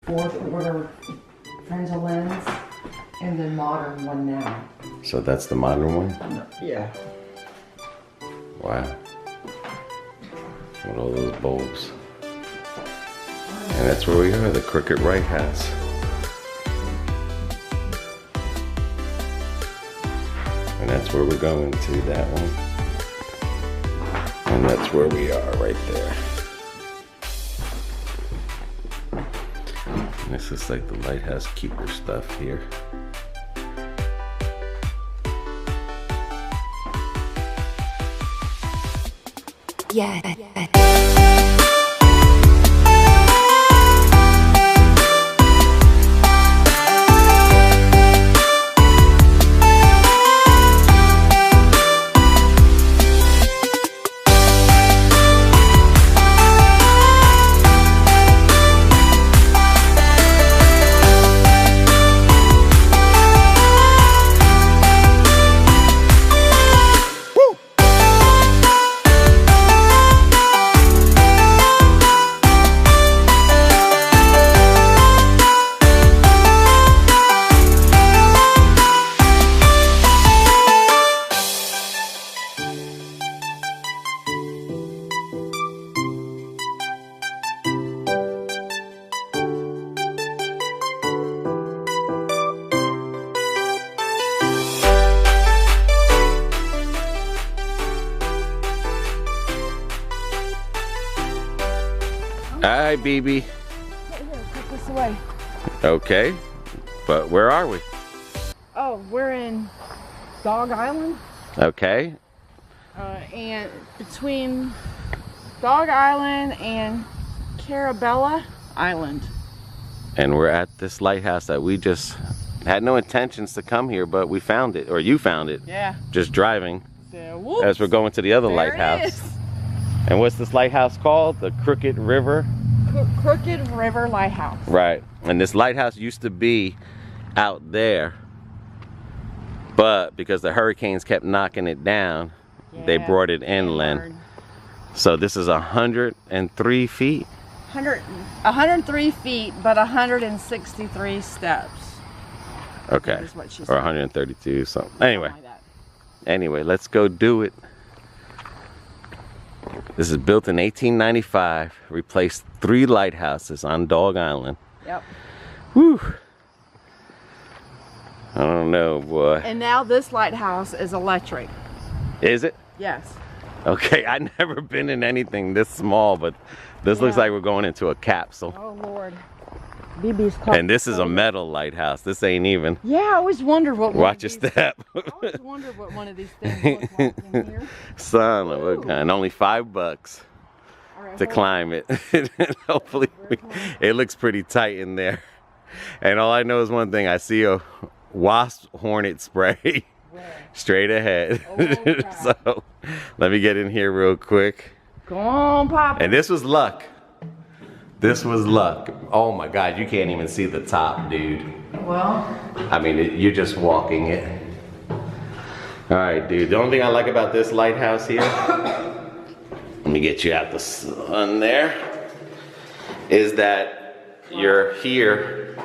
fourth order Fresnel lens, and the modern one now. So that's the modern one? Yeah. Wow. With all those bulbs. And that's where we are, the Crooked Lighthouse. And that's where we're going to, that one. And that's where we are, right there. And this is like the lighthouse keeper stuff here. Yeah. Hi, BB. Right here, cut this away. Okay, but where are we? Oh, we're in Dog Island. Okay. And between Dog Island and Carrabelle Island. And we're at this lighthouse that we just had no intentions to come here, but we found it, or you found it. Yeah. Just driving So, whoops, as we're going to the other there lighthouse. it is. And what's this lighthouse called? The Crooked River? Crooked River Lighthouse. Right. And this lighthouse used to be out there, but because the hurricanes kept knocking it down, they Yeah, brought it inland. So this is 103 feet. 103 feet, but 163 steps. Okay. That is what she Or said. 132, something. Anyway. Like that. Anyway, let's go do it. This is built in 1895, replaced 3 lighthouses on Dog Island. Yep. Whew. I don't know, boy. And now this lighthouse is electric. Is it? Yes. Okay, I've never been in anything this small, but this looks Yeah. like we're going into a capsule. Oh Lord. BB's caught. And this is a metal lighthouse. This ain't even. Yeah, I always wondered what. Watch your step. I always wondered what one of these things looked like in here. Son of a Ooh. gun. Only $5 All right, to hold climb it. Hopefully, it looks pretty tight in there. And all I know is one thing. I see a wasp hornet spray straight ahead. Oh, So let me get in here real quick. Come on, Papa. And this was luck. This was luck. Oh my God, you can't even see the top, dude. Well, I mean, you're just walking it. All right, dude. The only thing I like about this lighthouse here, let me get you out the sun there, is that you're here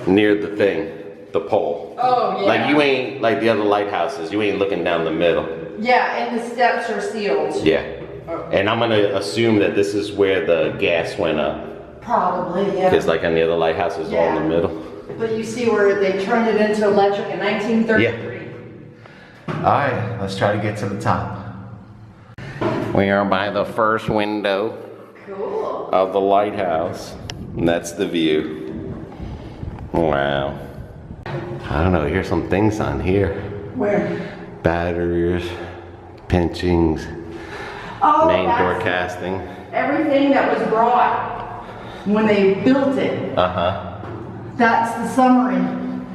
near the thing, the pole. oh yeah. Like you ain't like the other lighthouses. You ain't looking down the middle. Yeah, and the steps are sealed. Yeah. And I'm gonna assume that this is where the gas went up. Probably, yeah. Because like on the other lighthouses, all in the Yeah. middle. But you see where they turned it into electric in 1933. All right, let's try to get to the top. We are by the first window Cool. of the lighthouse. And that's the view. Wow. I don't know, here's some things on here. Where? Batteries, pinchings, Oh, main door that's casting. everything that was brought when they built it. Uh-huh. That's the summary.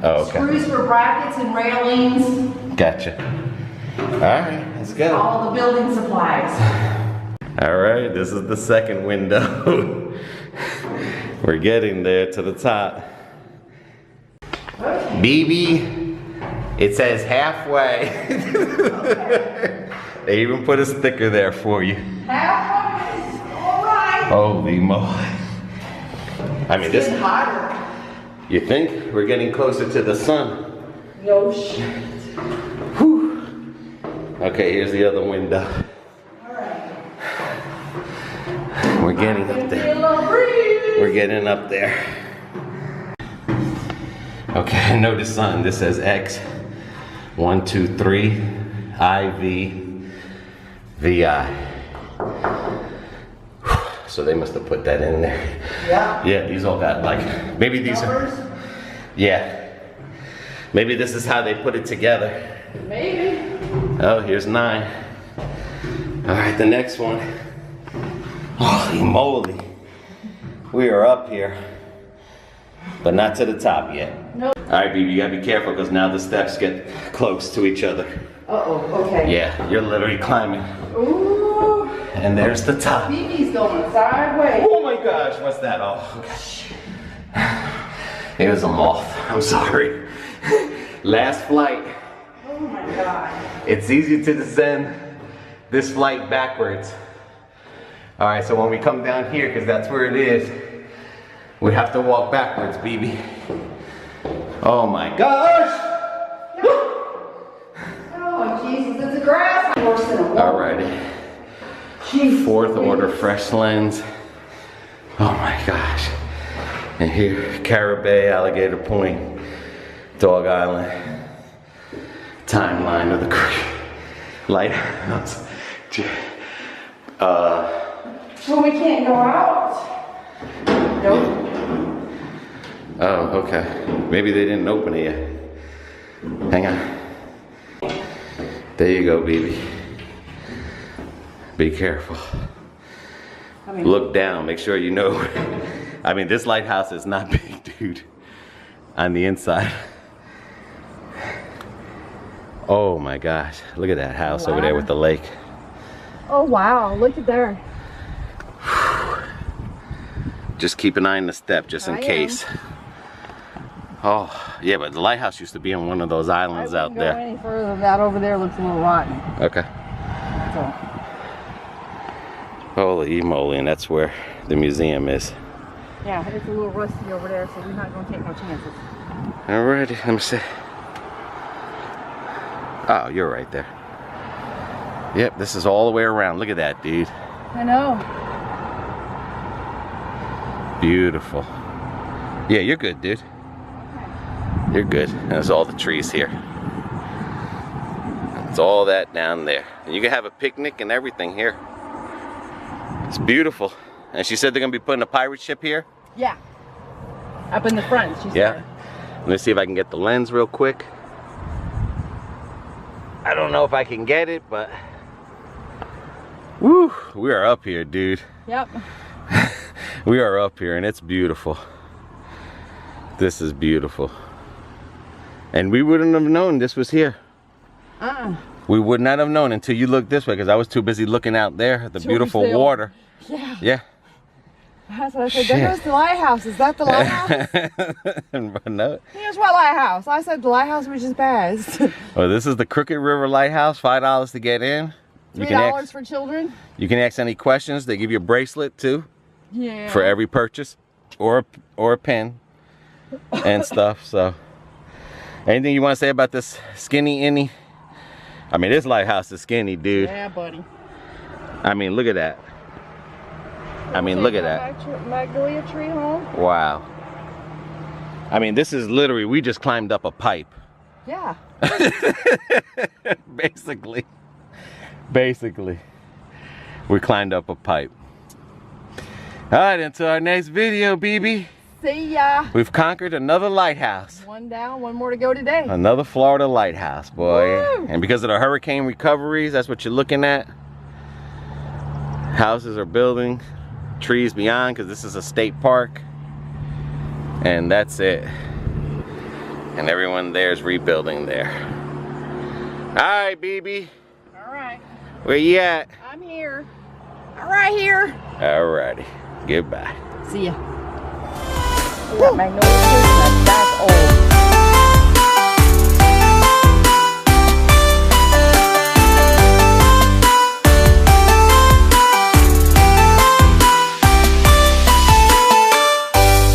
Oh, okay. Screws for brackets and railings. Gotcha. All right, let's go. All the building supplies. All right, this is the second window. We're getting there to the top. Okay. BB, it says halfway. Okay. They even put a sticker there for you. Halfway. All right. Holy moly. I mean, It's getting hotter. You think? We're getting closer to the sun. No shit. Whew. Okay, here's the other window. Alright. We're getting up there. We're getting up there. Okay, I know the sun. This says X 1 2 3 IV VI. So they must have put that in there. Yeah. Yeah, these all got like, maybe these Numbers? are, yeah. Maybe this is how they put it together. Maybe. Oh, here's 9. All right, the next one. Holy moly. We are up here, but not to the top yet. Nope. All right, baby, you gotta be careful because now the steps get close to each other. Uh-oh, okay. Yeah, you're literally climbing. Ooh. And there's the top. BB's going sideways. Oh my gosh, what's that? Oh, okay. It was a moth. I'm sorry. Last flight. Oh my God. It's easy to descend this flight backwards. All right, so when we come down here, because that's where it is, we have to walk backwards, BB. Oh my gosh! Oh Jesus, it's a grass horse and a wolf. All righty. Jesus. 4th order fresh lens. Oh my gosh. And here, Carrabelle, Alligator Point, Dog Island. Timeline of the Lighthouse. Well, we can't go out. Nope. Oh, okay. Maybe they didn't open it yet. Hang on. There you go, baby. Be careful. I mean, Look down, make sure you know. I mean, this lighthouse is not big, dude. On the inside. Oh my gosh, look at that house over there with the lake. oh wow, look at there. Just keep an eye on the step, just in I case. Oh, yeah, but the lighthouse used to be on one of those islands out Go there. any further. That over there looks a little rotten. Okay. So. Holy moly, and that's where the museum is. Yeah, it's a little rusty over there, so we're not going to take no chances. Alrighty, let me see. Oh, you're right there. Yep, this is all the way around. Look at that, dude. I know. Beautiful. Yeah, you're good, dude. You're good. There's all the trees here. It's all that down there. And you can have a picnic and everything here. It's beautiful. And she said they're gonna be putting a pirate ship here? Yeah. Up in the front, she said. Yeah. Let me see if I can get the lens real quick. I don't know if I can get it, but woo, we are up here, dude. Yep. We are up here and it's beautiful. This is beautiful. And we wouldn't have known this was here. We would not have known until you looked this way, because I was too busy looking out there at the beautiful water. Yeah. Yeah. That's what I said. There goes the lighthouse. Is that the lighthouse? No. Here's what lighthouse. I said the lighthouse was just passed. Oh, this is the Crooked River Lighthouse. $5 to get in. $3 for children. You can ask any questions. They give you a bracelet too. Yeah. For every purchase, or a pen and stuff. So, anything you want to say about this skinny innie? I mean, this lighthouse is skinny, dude. Yeah, buddy. I mean, look at that. I mean, look at that. Magnolia tree home. Wow. I mean, this is literally, we just climbed up a pipe. Yeah. Basically. We climbed up a pipe. All right, until our next video, BB. See ya. We've conquered another lighthouse. One down, one more to go today. Another Florida lighthouse, boy. Woo! And because of the hurricane recoveries, that's what you're looking at. Houses are building, trees beyond, because this is a state park. And that's it. And everyone there is rebuilding there. All right, BB. All right. Where you at? I'm here. All right, here. All righty. Goodbye. See ya. That magnolia tree, that's old.